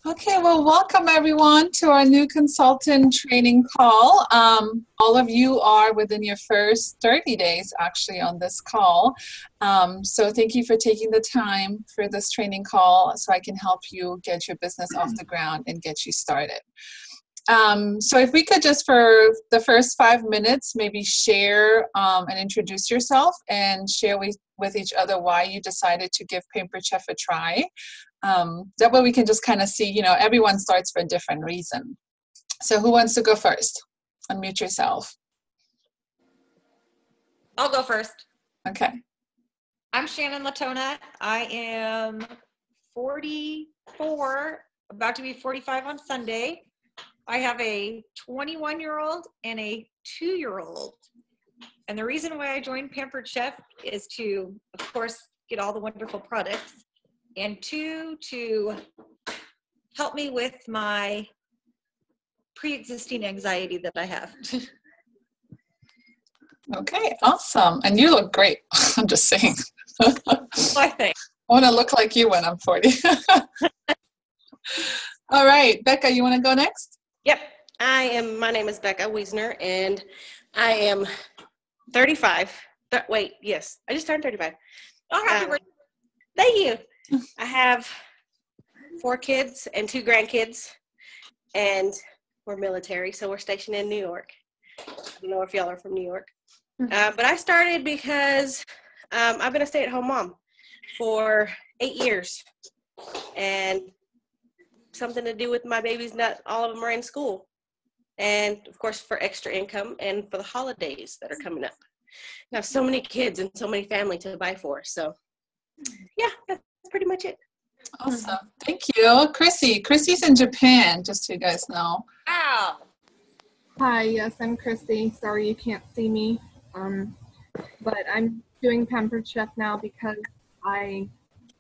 Okay, well, welcome everyone to our new consultant training call. All of you are within your first 30 days actually on this call. So thank you for taking the time for this training call so I can help you get your business off the ground and get you started. So if we could just for the first 5 minutes maybe share and introduce yourself and share with each other why you decided to give Pampered Chef a try. That way we can just kind of see, everyone starts for a different reason. So who wants to go first? Unmute yourself. I'll go first. Okay. I'm Shannon Latona. I am 44, about to be 45 on Sunday. I have a 21-year-old and a 2-year-old. And the reason why I joined Pampered Chef is to, of course, get all the wonderful products, and 2, to help me with my pre-existing anxiety that I have. Okay, awesome. And you look great. I'm just saying. I think. I want to look like you when I'm 40. All right, Becca, you want to go next? Yep. My name is Becca Wiesner, and I am 35. Yes, I just turned 35. Oh, happy birthday. Thank you. I have 4 kids and 2 grandkids, and we're military, so we're stationed in New York. I don't know if y'all are from New York. But I started because I've been a stay-at-home mom for 8 years, and something to do with my babies, not all of them are in school. And, of course, for extra income and for the holidays that are coming up. I have so many kids and so many family to buy for, so, yeah, that's pretty much it. Awesome. Thank you. Chrissy's in Japan, just so you guys know. Wow. Hi, yes, I'm Chrissy. Sorry you can't see me. But I'm doing Pampered Chef now because I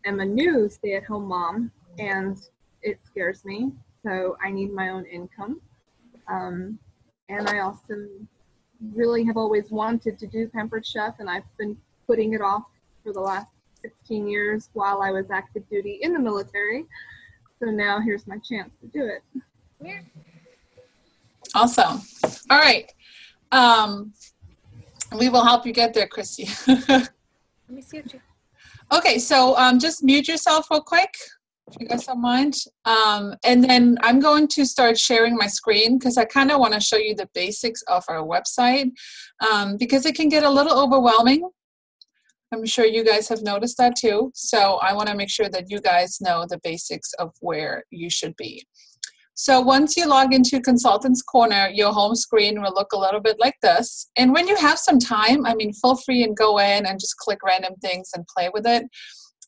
am a new stay-at-home mom and it scares me. So I need my own income. And I also really have always wanted to do Pampered Chef, and I've been putting it off for the last 16 years while I was active duty in the military. So now here's my chance to do it. Yeah. Awesome. All right. We will help you get there, Chrissy. Let me see what you... Okay, so just mute yourself real quick, if you guys don't mind. And then I'm going to start sharing my screen because I kind of want to show you the basics of our website because it can get a little overwhelming. I'm sure you guys have noticed that too. So I want to make sure that you guys know the basics of where you should be. So once you log into Consultants Corner, your home screen will look a little bit like this. And when you have some time, feel free and go in and just click random things and play with it.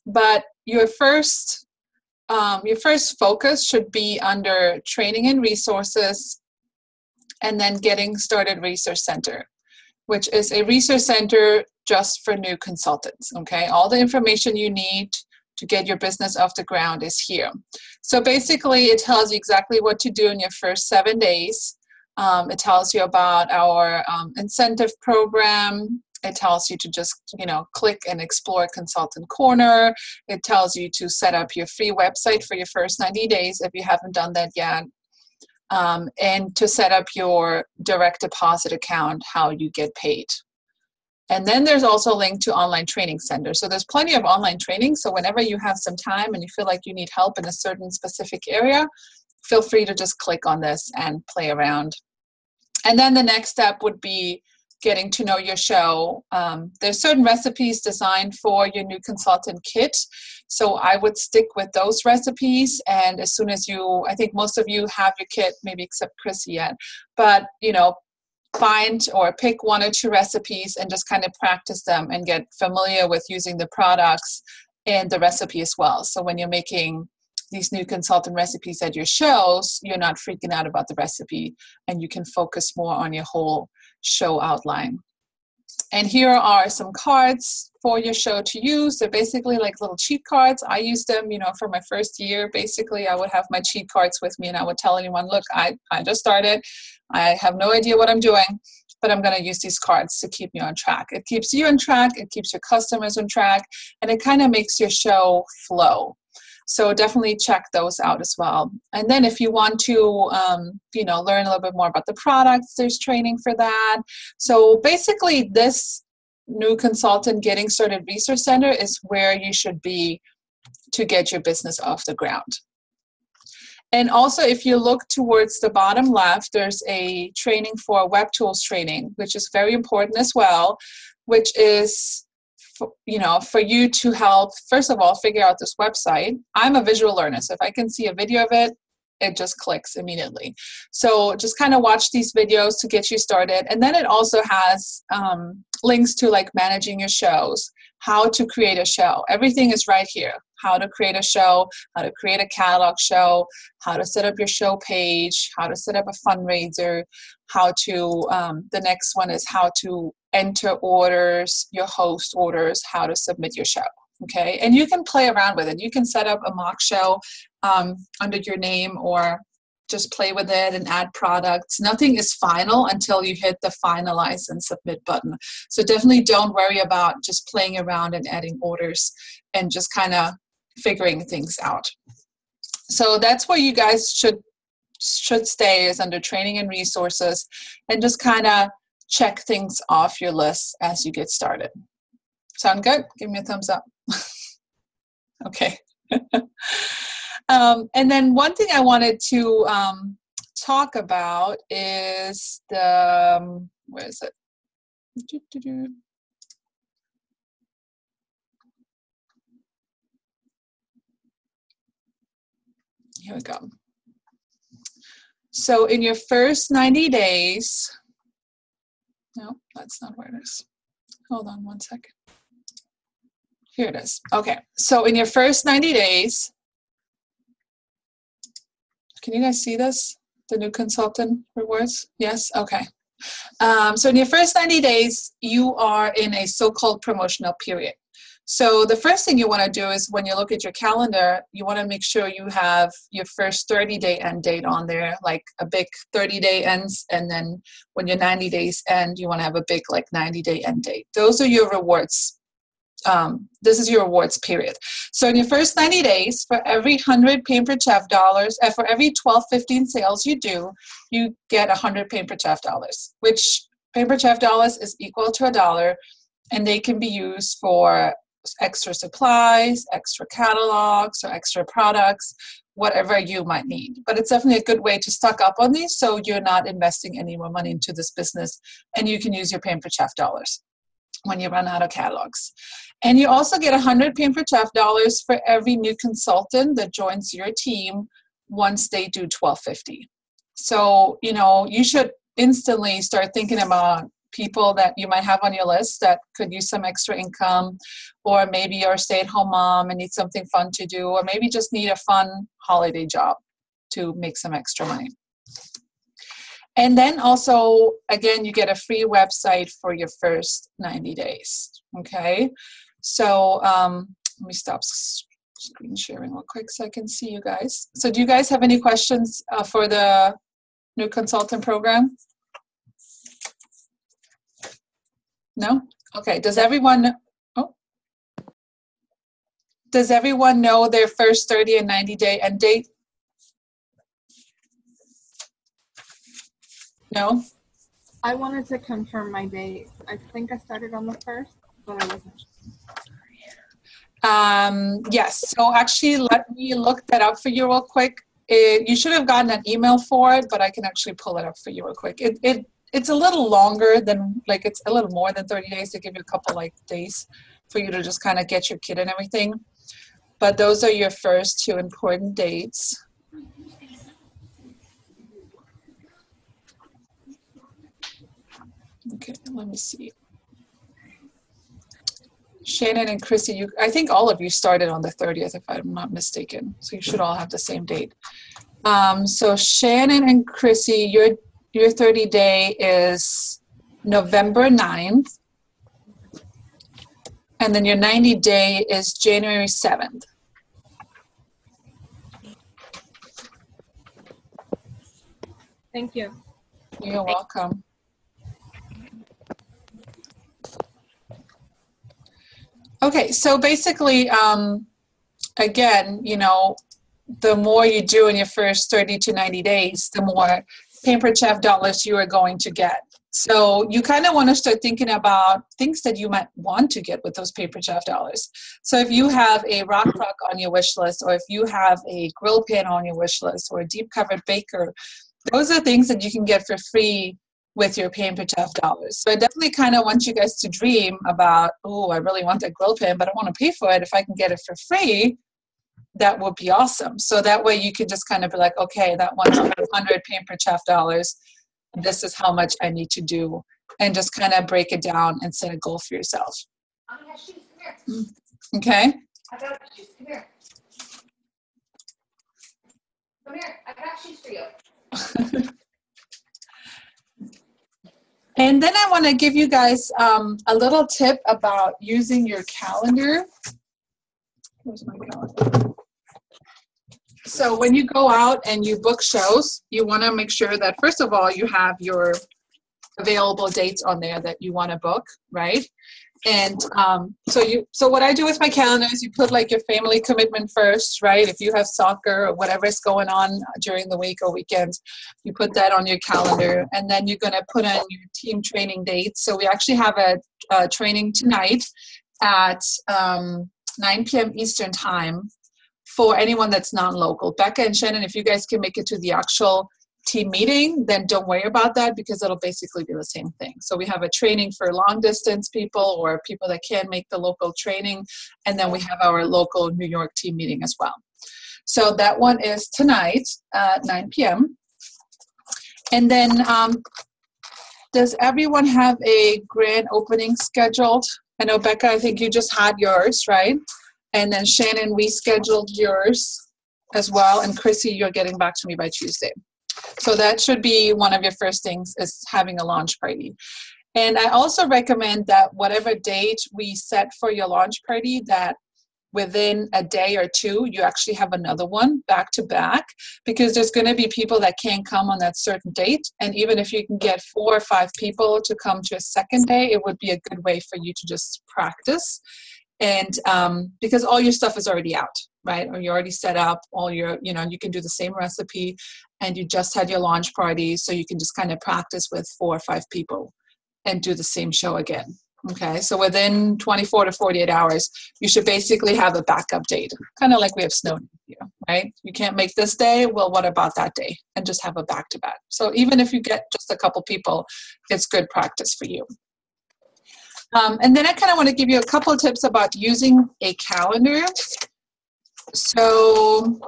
But your first focus should be under Training and Resources, and then Getting Started Resource Center, which is a resource center just for new consultants, okay? All the information you need to get your business off the ground is here. So basically, it tells you exactly what to do in your first 7 days. It tells you about our incentive program. It tells you to just, click and explore Consultant Corner. It tells you to set up your free website for your first 90 days if you haven't done that yet. And to set up your direct deposit account, how you get paid. And then there's also a link to Online Training Center. So there's plenty of online training. So whenever you have some time and you feel like you need help in a certain specific area, feel free to just click on this and play around. And then the next step would be getting to know your show. There's certain recipes designed for your new consultant kit. So I would stick with those recipes. And as soon as I think most of you have your kit, maybe except Chrissy yet, but find or pick 1 or 2 recipes and just kind of practice them and get familiar with using the products and the recipe as well. So when you're making these new consultant recipes at your shows, you're not freaking out about the recipe and you can focus more on your whole show outline. And here are some cards for your show to use. They're basically like little cheat cards. I use them, for my first year. Basically, I would have my cheat cards with me and I would tell anyone, look, I just started. I have no idea what I'm doing, but I'm going to use these cards to keep me on track. It keeps you on track. It keeps your customers on track. And it kind of makes your show flow. So definitely check those out as well. And then if you want to, learn a little bit more about the products, there's training for that. So basically this new consultant getting started resource center is where you should be to get your business off the ground. And also, if you look towards the bottom left, there's a training for web tools training, which is very important as well, which is, for you to help, first of all, figure out this website. I'm a visual learner, so if I can see a video of it, it just clicks immediately. So just kind of watch these videos to get you started. And then it also has links to like managing your shows, how to create a show. Everything is right here. How to create a show, how to create a catalog show, how to set up your show page, how to set up a fundraiser, how to, the next one is how to enter orders, your host orders, how to submit your show. Okay, and you can play around with it. You can set up a mock show under your name or just play with it and add products. Nothing is final until you hit the finalize and submit button. So definitely don't worry about just playing around and adding orders and just kind of figuring things out. So that's where you guys should stay, is under training and resources, and just kind of check things off your list as you get started. Sound good? Give me a thumbs up. Okay. And then one thing I wanted to talk about is the, where is it? Here we go. So in your first 90 days, no, that's not where it is. Hold on one second. Here it is. Okay, so in your first 90 days, can you guys see this? The new consultant rewards? Yes? Okay. So in your first 90 days, you are in a so-called promotional period. So the first thing you want to do is when you look at your calendar, you want to make sure you have your first 30-day end date on there, like a big 30-day ends, and then when your 90 days end, you want to have a big like 90-day end date. Those are your rewards. This is your rewards period. So in your first 90 days, for every 100 Pampered Chef dollars, for every 12-15 sales you do, you get 100 Pampered Chef dollars, which Pampered Chef dollars is equal to $1, and they can be used for extra supplies, extra catalogs, or extra products, whatever you might need. But it's definitely a good way to stock up on these so you're not investing any more money into this business, and you can use your Pampered Chef dollars when you run out of catalogs. And you also get 100 Pampered Chef dollars for every new consultant that joins your team once they do 1250. So, you should instantly start thinking about people that you might have on your list that could use some extra income, or maybe you're a stay-at-home mom and need something fun to do, or maybe just need a fun holiday job to make some extra money. And then also, again, you get a free website for your first 90 days, okay? So let me stop screen sharing real quick so I can see you guys. So do you guys have any questions for the new consultant program? No? Okay, does everyone know their first 30 and 90-day end date? No? I wanted to confirm my date. I think I started on the 1st, but I wasn't sure. Yes, so actually let me look that up for you real quick. You should have gotten an email for it, but I can actually pull it up for you real quick. It's a little longer than, like, it's a little more than 30 days. They give you a couple like days for you to just kind of get your kid and everything. But those are your first 2 important dates. Okay, let me see. Shannon and Chrissy, I think all of you started on the 30th, if I'm not mistaken. So you should all have the same date. So Shannon and Chrissy, your 30-day is November 9th. And then your 90-day is January 7th. Thank you. You're welcome. Okay, so basically, again, you know, the more you do in your first 30 to 90 days, the more Pampered Chef dollars you are going to get. So you kind of want to start thinking about things that you might want to get with those Pampered Chef dollars. So if you have a rock crock on your wish list, or if you have a grill pan on your wish list, or a deep covered baker, those are things that you can get for free with your Pampered Chef dollars. So I definitely kind of want you guys to dream about, oh, I really want that grill pan, but I want to pay for it. If I can get it for free, that would be awesome. So that way you can just kind of be like, okay, that one's 100 Pampered Chef dollars. This is how much I need to do, and just kind of break it down and set a goal for yourself. Mommy has shoes. Come here. Okay. I got shoes. Come here. Come here. I got shoes for you. And then I want to give you guys a little tip about using your calendar. Where's my calendar? So when you go out and you book shows, you want to make sure that, first of all, you have your available dates on there that you want to book, right? And so what I do with my calendar is you put like your family commitment first, right? If you have soccer or whatever is going on during the week or weekends, you put that on your calendar, and then you're going to put in your team training dates. So we actually have a training tonight at 9 p.m. Eastern time for anyone that's non-local. Becca and Shannon, if you guys can make it to the actual team meeting, then don't worry about that, because it'll basically be the same thing. So we have a training for long distance people or people that can't make the local training, and then we have our local New York team meeting as well. So that one is tonight at 9 p.m. And then does everyone have a grand opening scheduled? I know, Becca, I think you just had yours, right? And then Shannon, we scheduled yours as well. And Chrissy, you're getting back to me by Tuesday. So that should be one of your first things, is having a launch party. And I also recommend that whatever date we set for your launch party, that within a day or two, you actually have another one back to back, because there's going to be people that can't come on that certain date. And even if you can get 4 or 5 people to come to a second day, it would be a good way for you to just practice. And because all your stuff is already out, right? Or you're already set up, all your, you know, you can do the same recipe, and you just had your launch party, so you can just kind of practice with 4 or 5 people and do the same show again. Okay, so within 24 to 48 hours, you should basically have a backup date, kind of like we have snow here, right? You can't make this day, well, what about that day? And just have a back-to-back. So even if you get just a couple people, it's good practice for you. And then I kind of want to give you a couple of tips about using a calendar. So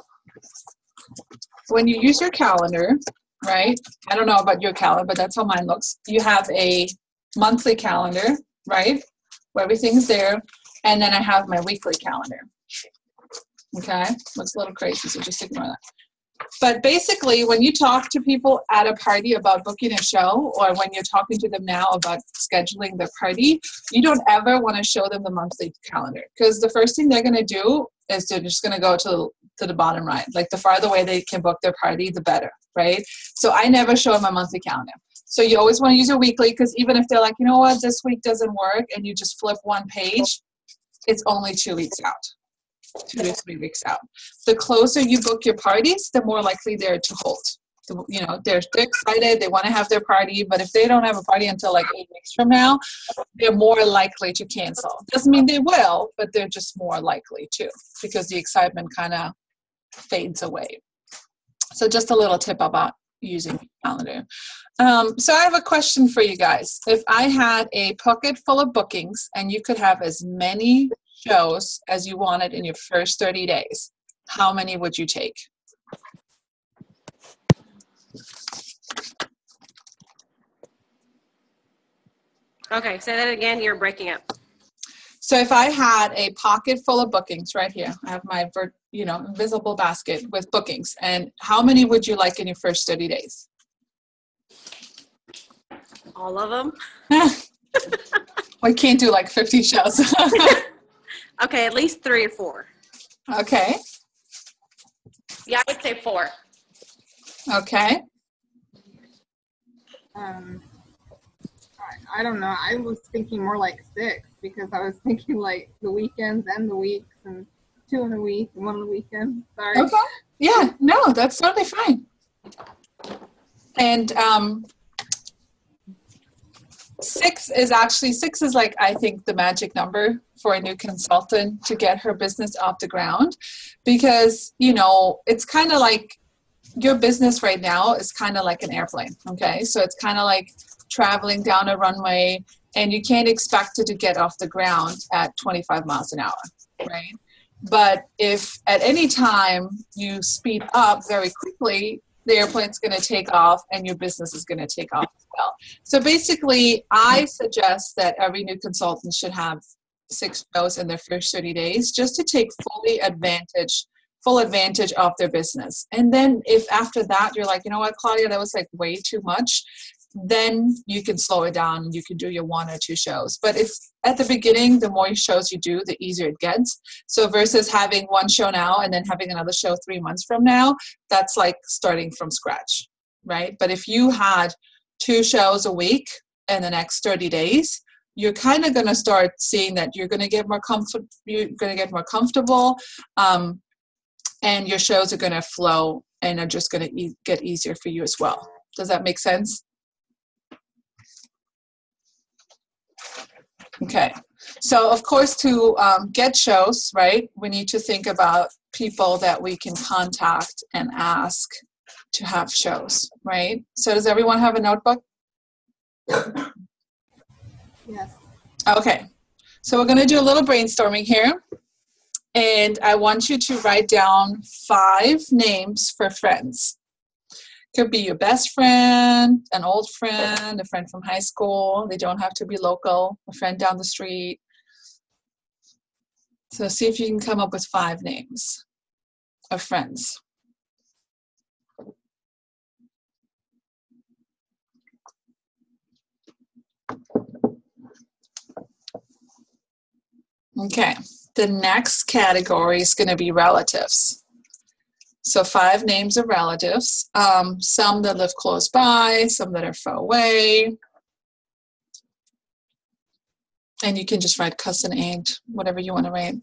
when you use your calendar, right? I don't know about your calendar, but that's how mine looks. You have a monthly calendar, right? Where everything's there. And then I have my weekly calendar. Okay? Looks a little crazy, so just ignore that. But basically, when you talk to people at a party about booking a show, or when you're talking to them now about scheduling the party, you don't ever want to show them the monthly calendar, because the first thing they're going to do is they're just going to go to the bottom right. Like, the farther away they can book their party, the better, right? So I never show them a monthly calendar. So you always want to use your weekly, because even if they're like, you know what, this week doesn't work, and you just flip one page, it's only 2 weeks out. 2 to 3 weeks out. The closer you book your parties, the more likely they're to hold. You know, they're excited, they want to have their party, but if they don't have a party until like 8 weeks from now, they're more likely to cancel. Doesn't mean they will, but they're just more likely to, because the excitement kind of fades away. So just a little tip about using calendar. So I have a question for you guys. If I had a pocket full of bookings and you could have as many shows as you wanted in your first 30 days, how many would you take? Okay, say that again. You're breaking up. So if I had a pocket full of bookings right here, I have my invisible basket with bookings, and how many would you like in your first 30 days? All of them? I can't do like 50 shows. Okay, at least 3 or 4. Okay. Yeah, I would say 4. Okay. I don't know. I was thinking more like 6, because I was thinking like the weekends and the weeks, and 2 in a week and 1 on the weekend. Sorry. Okay. Yeah, no, that's totally fine. And 6 is like, I think, the magic number for a new consultant to get her business off the ground, because, you know, it's kind of like your business right now is kind of like an airplane. Okay. So it's kind of like traveling down a runway, and you can't expect it to get off the ground at 25 miles an hour. Right. But if at any time you speed up very quickly, the airplane's going to take off and your business is going to take off as well. So basically, I suggest that every new consultant should have 6 shows in their first 30 days just to take full advantage of their business. And then if after that you're like, you know what, Claudia, that was like way too much, then you can slow it down and you can do your 1 or 2 shows. But if at the beginning, the more shows you do, the easier it gets. So versus having 1 show now and then having another show 3 months from now, that's like starting from scratch, right? But if you had 2 shows a week in the next 30 days, you're kind of going to start seeing that you're going to get more comfortable, and your shows are going to flow and are just going to get easier for you as well. Does that make sense? Okay, so of course, to get shows, right, we need to think about people that we can contact and ask to have shows, right? So does everyone have a notebook? Yes. Okay, so we're going to do a little brainstorming here, and I want you to write down 5 names for friends. Could be your best friend, an old friend, a friend from high school. They don't have to be local, a friend down the street. So see if you can come up with 5 names of friends. Okay, the next category is going to be relatives. So 5 names of relatives, some that live close by, some that are far away. And you can just write cousin, aunt, whatever you want to write.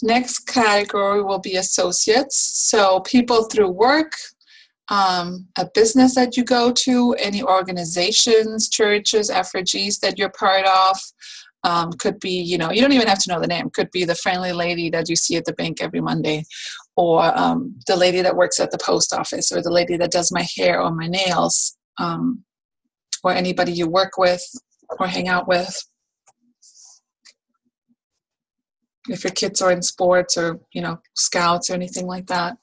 Next category will be associates. So people through work, a business that you go to, any organizations, churches, FRGs that you're part of. Could be, you know, you don't even have to know the name. Could be the friendly lady that you see at the bank every Monday, or the lady that works at the post office, or the lady that does my hair or my nails, or anybody you work with or hang out with. If your kids are in sports or, you know, scouts or anything like that.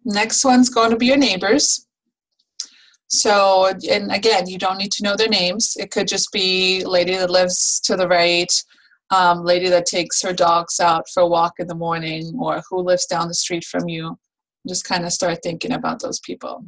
Next one's going to be your neighbors. So, and again, you don't need to know their names. It could just be lady that lives to the right, lady that takes her dogs out for a walk in the morning, or who lives down the street from you. Just kind of start thinking about those people.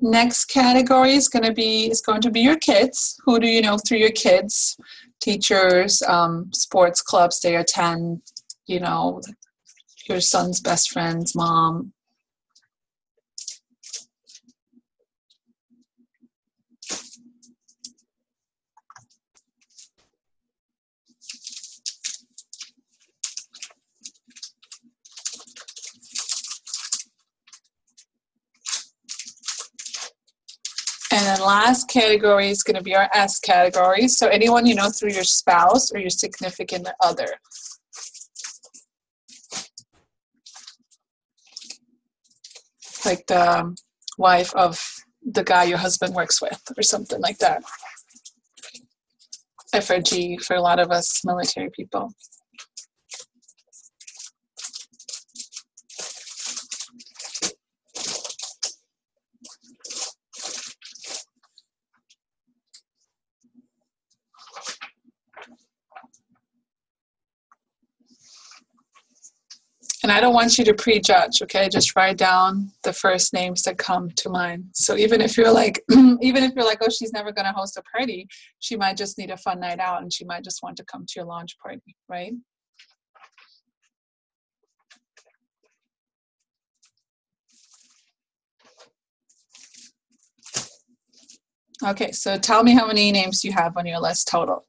Next category is going to be your kids. Who do you know through your kids? Teachers, sports clubs they attend, you know, your son's best friend's mom. And then last category is going to be our S category. So anyone you know through your spouse or your significant other. Like the wife of the guy your husband works with or something like that. FRG for a lot of us military people. And I don't want you to prejudge, okay? Just write down the first names that come to mind. So even if you're like, oh, she's never going to host a party, she might just need a fun night out and she might just want to come to your launch party, right? Okay, so tell me how many names you have on your list total.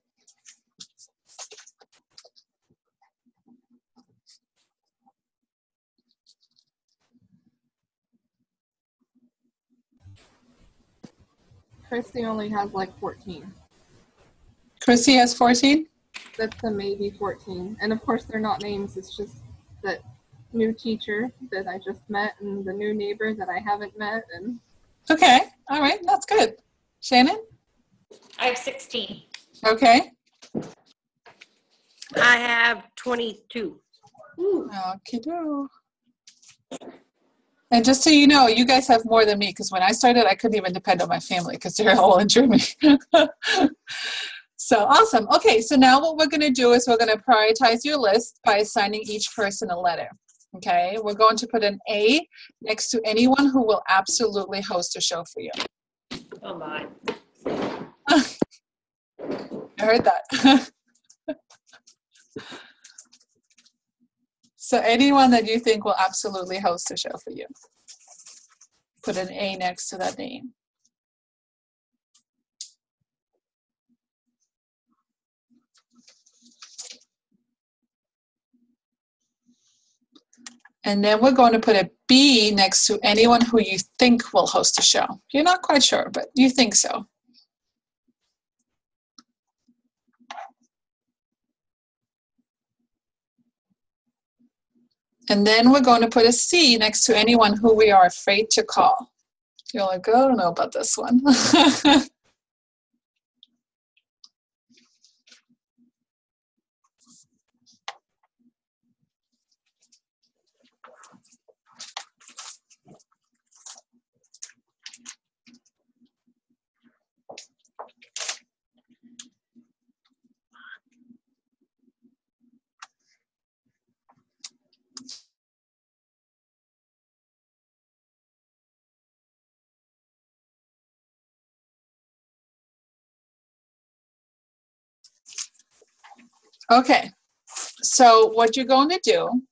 Christy only has like 14. Chrissy has 14? That's a maybe 14. And of course they're not names, it's just that new teacher that I just met and the new neighbor that I haven't met. And Okay, all right, that's good. Shannon? I have 16. Okay. I have 22. Okey-do. And just so you know, you guys have more than me, because when I started, I couldn't even depend on my family because they're all in Germany. So awesome. Okay, so now what we're going to do is we're going to prioritize your list by assigning each person a letter. Okay, we're going to put an A next to anyone who will absolutely host a show for you. Oh my. I heard that. So anyone that you think will absolutely host a show for you, put an A next to that name. And then we're going to put a B next to anyone who you think will host a show. You're not quite sure, but you think so. And then we're going to put a C next to anyone who we are afraid to call. You're like, oh, I don't know about this one. Okay, so what you're going to do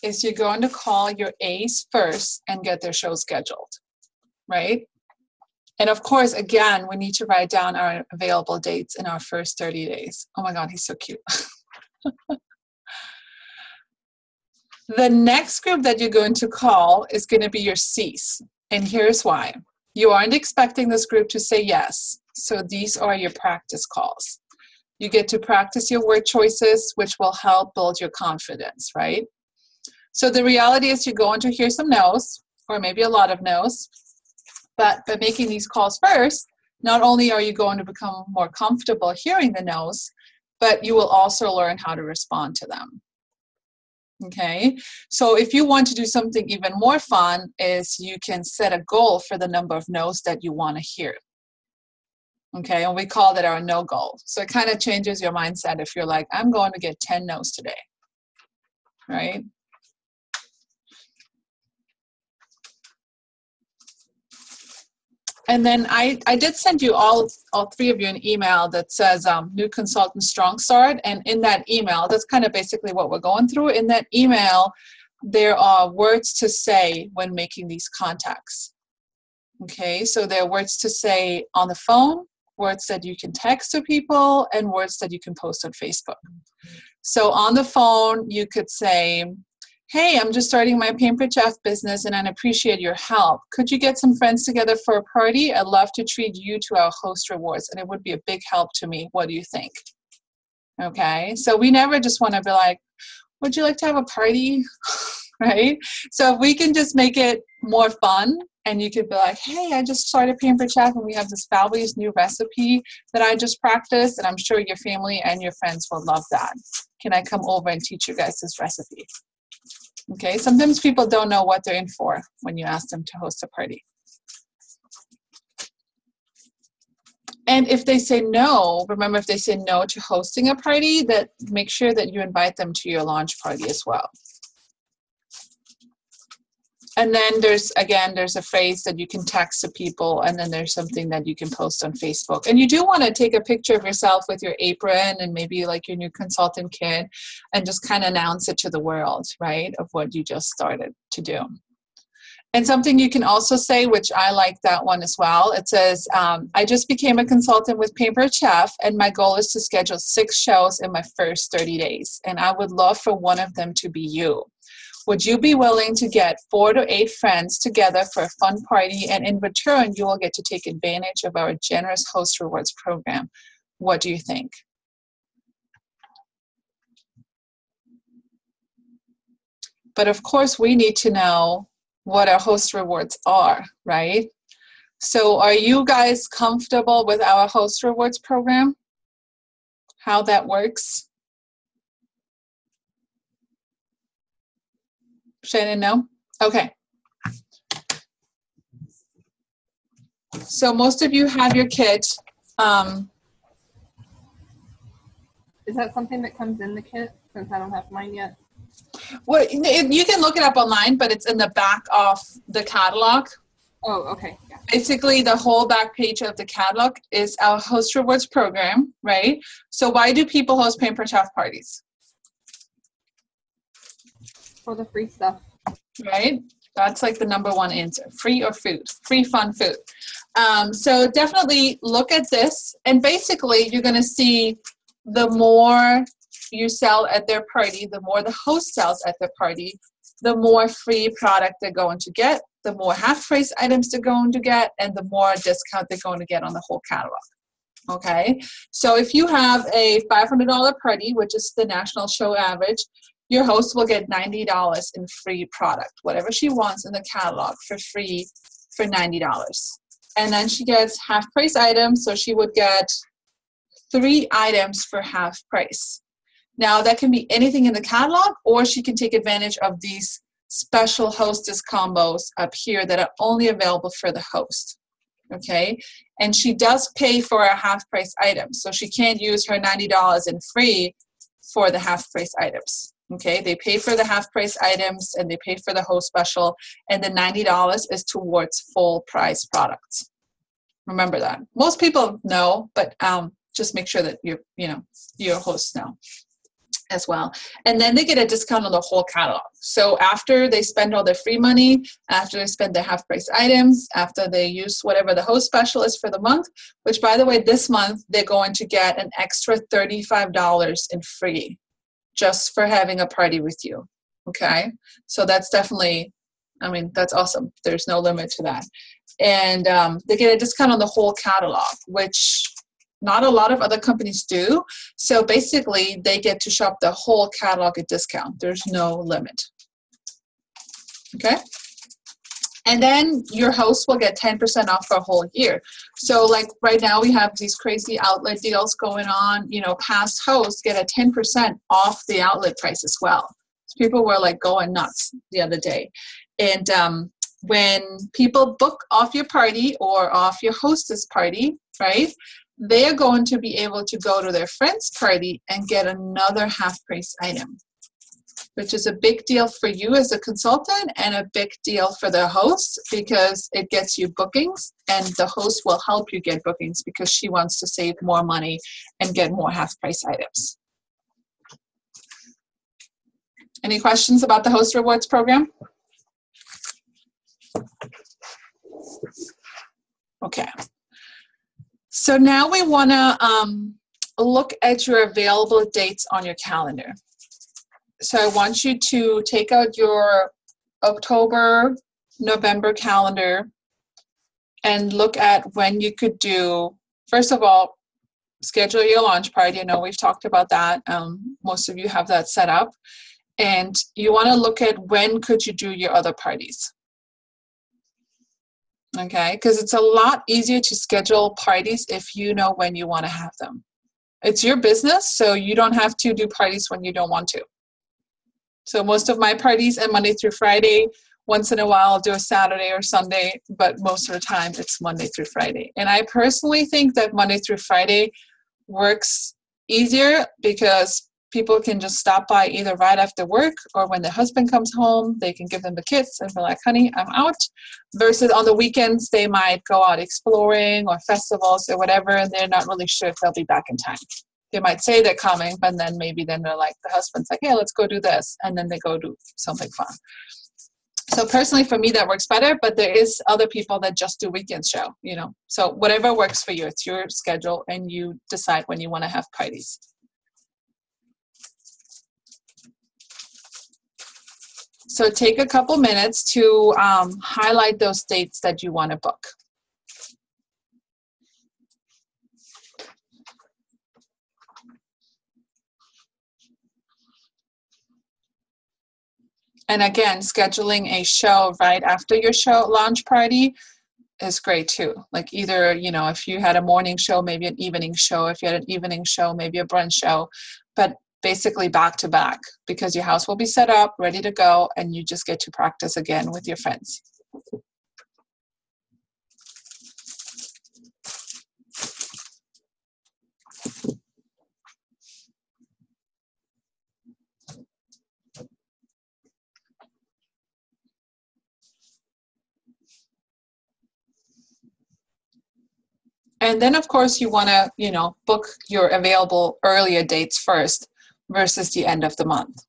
is you're going to call your A's first and get their show scheduled, right? And of course, again, we need to write down our available dates in our first 30 days. Oh my God, he's so cute. The next group that you're going to call is going to be your C's. And here's why. You aren't expecting this group to say yes. So these are your practice calls. You get to practice your word choices, which will help build your confidence, right? So the reality is you're going to hear some no's, or maybe a lot of no's. But by making these calls first, not only are you going to become more comfortable hearing the no's, but you will also learn how to respond to them. Okay, so if you want to do something even more fun, is you can set a goal for the number of no's that you want to hear. Okay, and we call that our no goal. So it kind of changes your mindset if you're like, I'm going to get 10 no's today, right? And then I did send you all three of you an email that says New Consultant Strong Start. And in that email, that's kind of basically what we're going through. In that email, there are words to say when making these contacts. Okay, so there are words to say on the phone, words that you can text to people, and words that you can post on Facebook. So on the phone, you could say, hey, I'm just starting my Pampered Chef business and I'd appreciate your help. Could you get some friends together for a party? I'd love to treat you to our host rewards and it would be a big help to me. What do you think? Okay, so we never just want to be like, would you like to have a party? Right? So if we can just make it more fun and you could be like, hey, I just started Pampered Chef and we have this fabulous new recipe that I just practiced and I'm sure your family and your friends will love that. Can I come over and teach you guys this recipe? Okay, sometimes people don't know what they're in for when you ask them to host a party. And if they say no, remember if they say no to hosting a party, that make sure that you invite them to your launch party as well. And then there's a phrase that you can text to people, and then there's something that you can post on Facebook. And you do want to take a picture of yourself with your apron and maybe like your new consultant kit and just kind of announce it to the world, right, of what you just started to do. And something you can also say, which I like that one as well, it says, I just became a consultant with Pampered Chef, and my goal is to schedule 6 shows in my first 30 days. And I would love for one of them to be you. Would you be willing to get 4 to 8 friends together for a fun party? And in return, you will get to take advantage of our generous host rewards program. What do you think? But of course, we need to know what our host rewards are, right? So are you guys comfortable with our host rewards program? How that works? Shannon, no? Okay. So most of you have your kit. Is that something that comes in the kit, since I don't have mine yet? Well, you can look it up online, but it's in the back of the catalog. Oh, okay. Yeah. Basically, the whole back page of the catalog is our host rewards program, right? So why do people host Pampered Chef parties? For the free stuff. Right? That's like the number one answer. Free or food. Free, fun food. So definitely look at this. And basically, you're going to see the more you sell at their party, the more the host sells at their party, the more free product they're going to get, the more half-price items they're going to get, and the more discount they're going to get on the whole catalog. Okay? So if you have a $500 party, which is the national show average, your host will get $90 in free product, whatever she wants in the catalog for free for $90. And then she gets half-price items, so she would get 3 items for half price. Now, that can be anything in the catalog, or she can take advantage of these special hostess combos up here that are only available for the host, okay? And she does pay for a half-price item, so she can't use her $90 in free for the half-price items, okay? They pay for the half-price items, and they pay for the host special, and the $90 is towards full-price products. Remember that. Most people know, but just make sure that your hosts know as well. And then they get a discount on the whole catalog. So after they spend all their free money, after they spend their half-price items, after they use whatever the host special is for the month, which, by the way, this month they're going to get an extra $35 in free just for having a party with you, okay? So that's definitely, that's awesome. There's no limit to that. And they get a discount on the whole catalog, which not a lot of other companies do. So basically, they get to shop the whole catalog at discount. There's no limit. Okay? And then your host will get 10% off for a whole year. So like right now, we have these crazy outlet deals going on. Past hosts get a 10% off the outlet price as well. So people were like going nuts the other day. And when people book off your party or off your hostess party, right, they are going to be able to go to their friend's party and get another half-price item, which is a big deal for you as a consultant and a big deal for the host, because it gets you bookings, and the host will help you get bookings because she wants to save more money and get more half-price items. Any questions about the host rewards program? Okay. So now we want to look at your available dates on your calendar. So I want you to take out your October, November calendar and look at when you could do, first of all, schedule your launch party. I know we've talked about that. Most of you have that set up. And you want to look at when could you do your other parties. Okay, because it's a lot easier to schedule parties if you know when you want to have them. It's your business, so you don't have to do parties when you don't want to. So most of my parties are Monday through Friday. Once in a while, I'll do a Saturday or Sunday, but most of the time it's Monday through Friday. And I personally think that Monday through Friday works easier because people can just stop by either right after work or when their husband comes home, they can give them the kits and be like, honey, I'm out. Versus on the weekends, they might go out exploring or festivals or whatever, and they're not really sure if they'll be back in time. They might say they're coming, but then maybe then they're like, the husband's like, hey, let's go do this. And then they go do something fun. So personally, for me, that works better, but there is other people that just do weekend show, you know. So whatever works for you, it's your schedule, and you decide when you want to have parties. So take a couple minutes to highlight those dates that you want to book. And again, scheduling a show right after your show launch party is great too. Like either, you know, if you had a morning show, maybe an evening show. If you had an evening show, maybe a brunch show. But basically back to back, because your house will be set up, ready to go, and you just get to practice again with your friends. And then, of course, you want to, you know, book your available earlier dates first versus the end of the month.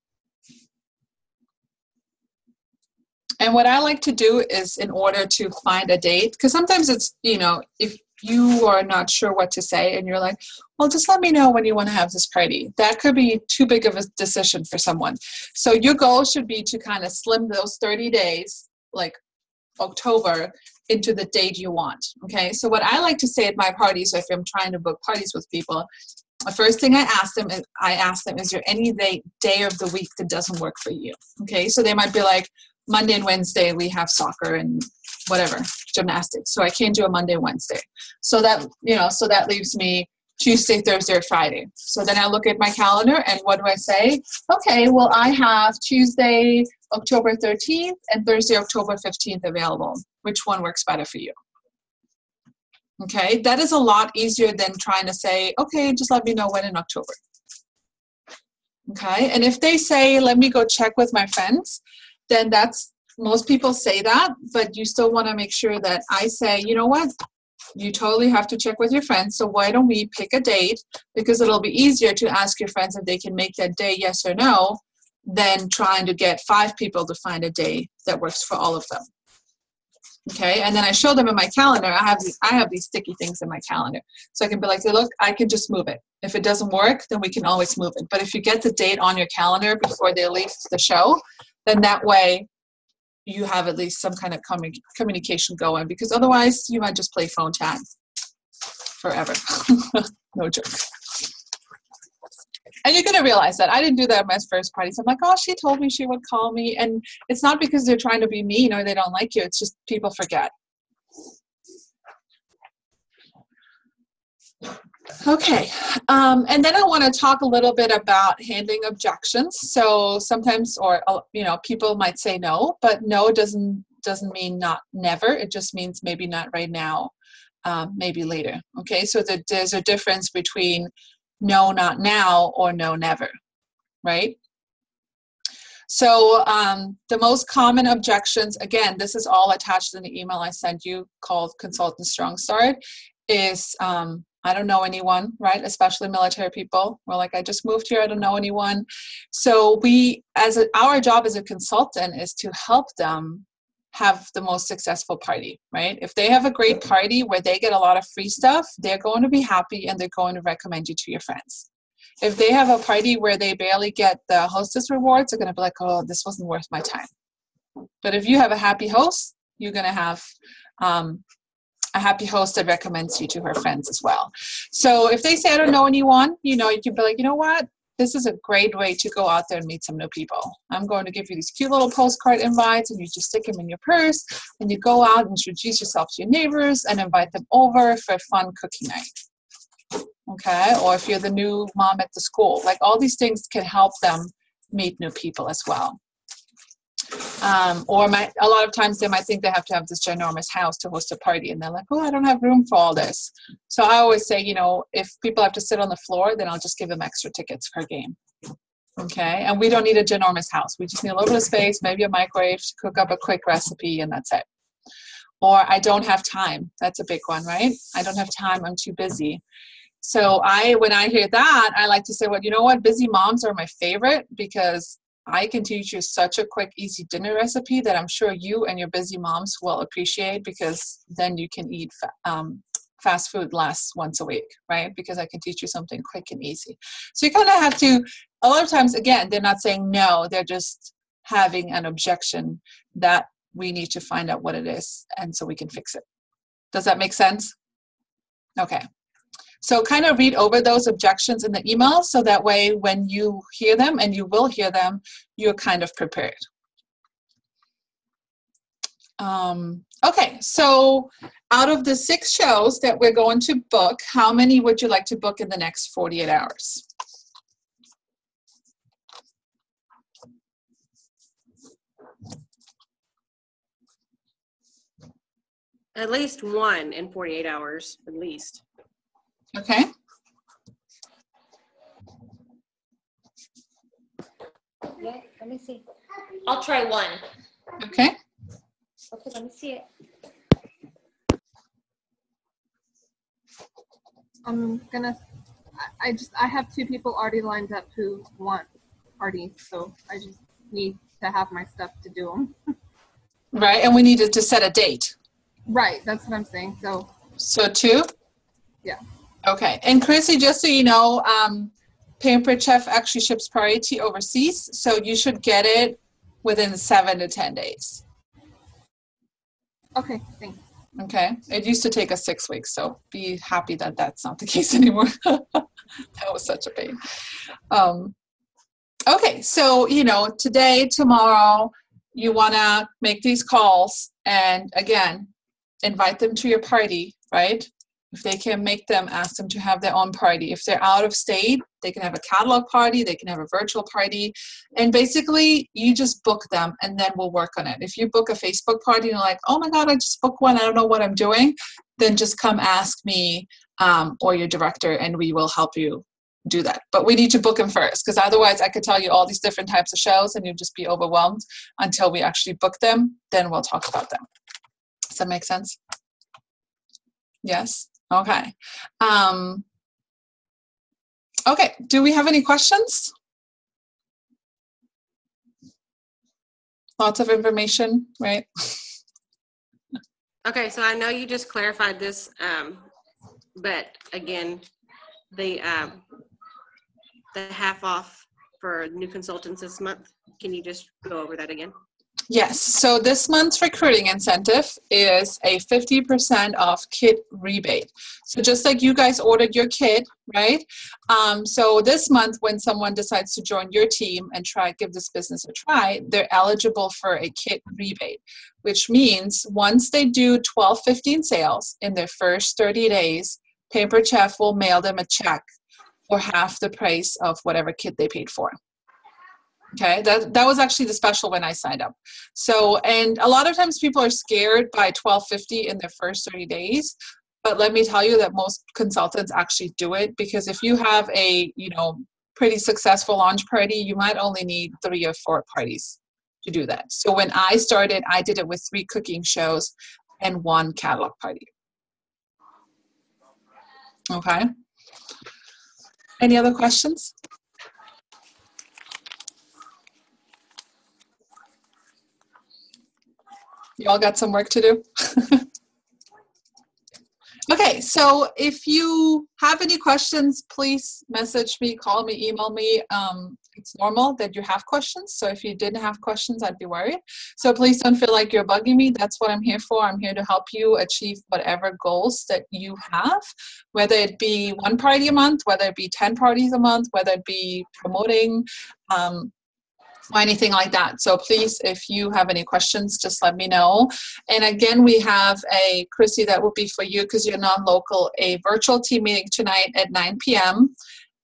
And what I like to do is, in order to find a date, because sometimes it's, you know, if you are not sure what to say and you're like, well, just let me know when you want to have this party. That could be too big of a decision for someone. So your goal should be to kind of slim those 30 days, like October, into the date you want. Okay, so what I like to say at my parties, so if I'm trying to book parties with people, the first thing I ask them is there any day of the week that doesn't work for you? Okay, so they might be like, Monday and Wednesday we have soccer and whatever, gymnastics, so I can't do a Monday, Wednesday. So that, you know, so that leaves me Tuesday, Thursday, or Friday. So then I look at my calendar, and what do I say? Okay, well, I have Tuesday, October 13th and Thursday, October 15th available. Which one works better for you? Okay, that is a lot easier than trying to say, okay, just let me know when in October. Okay, and if they say, let me go check with my friends, then that's, most people say that, but you still want to make sure that I say, you know what? You totally have to check with your friends, so why don't we pick a date, because it'll be easier to ask your friends if they can make that day, yes or no, than trying to get 5 people to find a day that works for all of them. Okay, and then I show them in my calendar. I have these sticky things in my calendar, so I can be like, look, I can just move it. If it doesn't work, then we can always move it. But if you get the date on your calendar before they leave the show, then that way you have at least some kind of communication going, because otherwise you might just play phone tag forever. No joke. And you're going to realize that. I didn't do that at my first parties. I'm like, oh, she told me she would call me. And it's not because they're trying to be mean or they don't like you. It's just people forget. Okay. And then I want to talk a little bit about handling objections. So sometimes, or, you know, people might say no, but no doesn't mean not never. It just means maybe not right now, maybe later. Okay. So there's a difference between no, not now, or no, never, right? So the most common objections, again, this is all attached in the email I sent you called Consultant Strong Start, is I don't know anyone, right? Especially military people. We're like, I just moved here, I don't know anyone. So our job as a consultant is to help them have the most successful party, right? If they have a great party where they get a lot of free stuff, they're going to be happy and they're going to recommend you to your friends. If they have a party where they barely get the hostess rewards, they're going to be like, oh, this wasn't worth my time. But if you have a happy host, you're going to have a happy host that recommends you to her friends as well. So if they say, I don't know anyone, you know, you can be like, you know what? This is a great way to go out there and meet some new people. I'm going to give you these cute little postcard invites, and you just stick them in your purse, and you go out and introduce yourself to your neighbors and invite them over for a fun cookie night. Okay? Or if you're the new mom at the school, like all these things can help them meet new people as well. A lot of times they might think they have to have this ginormous house to host a party, and they're like, oh, I don't have room for all this. So I always say, you know, if people have to sit on the floor, then I'll just give them extra tickets per game. Okay, and we don't need a ginormous house. We just need a little bit of space, maybe a microwave to cook up a quick recipe, and that's it. Or I don't have time. That's a big one, right? I don't have time. I'm too busy. So when I hear that, I like to say, well, you know what? Busy moms are my favorite because I can teach you such a quick, easy dinner recipe that I'm sure you and your busy moms will appreciate, because then you can eat fast food less once a week, right? Because I can teach you something quick and easy. So you kind of have to, a lot of times, again, they're not saying no, they're just having an objection that we need to find out what it is, and so we can fix it. Does that make sense? Okay. So kind of read over those objections in the email, so that way when you hear them, and you will hear them, you're kind of prepared. Okay, so out of the 6 shows that we're going to book, how many would you like to book in the next 48 hours? At least one in 48 hours, at least. Okay. Yeah, let me see. I'll try one. Okay. Okay, let me see it. I have 2 people already lined up who want parties, so I just need to have my stuff to do them. Right, and we needed to set a date. Right, that's what I'm saying. So 2? Yeah. Okay, and Chrissy, just so you know, Pampered Chef actually ships priority overseas, so you should get it within 7 to 10 days. Okay, thanks. Okay, it used to take us 6 weeks, so be happy that that's not the case anymore. That was such a pain. Okay, so, today, tomorrow, you want to make these calls and, again, invite them to your party, right? If they can make them, ask them to have their own party. If they're out of state, they can have a catalog party, they can have a virtual party, and basically you just book them and then we'll work on it. If you book a Facebook party and you're like, oh my God, I just booked one, I don't know what I'm doing, then just come ask me or your director and we will help you do that. But we need to book them first, because otherwise I could tell you all these different types of shows and you'll just be overwhelmed until we actually book them. Then we'll talk about them. Does that make sense? Yes? Okay. Okay, do we have any questions? Lots of information, right? Okay, so I know you just clarified this, but again, the half off for new consultants this month, can you just go over that again? Yes, so this month's recruiting incentive is a 50% off kit rebate. So just like you guys ordered your kit, right? So this month when someone decides to join your team and give this business a try, they're eligible for a kit rebate, which means once they do 12-15 sales in their first 30 days, Pampered Chef will mail them a check for half the price of whatever kit they paid for. Okay, that was actually the special when I signed up. So, and a lot of times people are scared by $12.50 in their first 30 days, but let me tell you that most consultants actually do it, because if you have a, pretty successful launch party, you might only need 3 or 4 parties to do that. So when I started, I did it with 3 cooking shows and 1 catalog party. Okay. Any other questions? You all got some work to do? Okay, so if you have any questions, please message me, call me, email me. It's normal that you have questions. So if you didn't have questions, I'd be worried. So please don't feel like you're bugging me. That's what I'm here for. I'm here to help you achieve whatever goals that you have, whether it be 1 party a month, whether it be 10 parties a month, whether it be promoting, or anything like that. So please, if you have any questions, just let me know. And again, we have Chrissy, that would be for you because you're non-local, a virtual team meeting tonight at 9 p.m.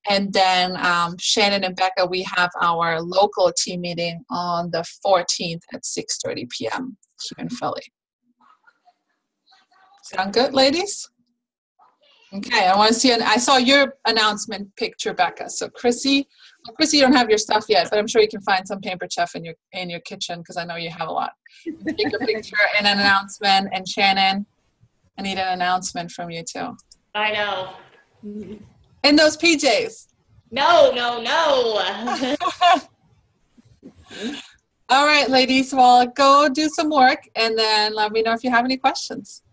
And then Shannon and Becca, we have our local team meeting on the 14th at 6:30 p.m. here in Philly. Sound good, ladies? Okay, I want to see, I saw your announcement picture, Becca. So Chrissy, well, Chrissy, you don't have your stuff yet, but I'm sure you can find some Pampered Chef in your kitchen because I know you have a lot. Take a picture and an announcement, and Shannon, I need an announcement from you too. I know. In those PJs. No. All right, ladies, well, go do some work and then let me know if you have any questions.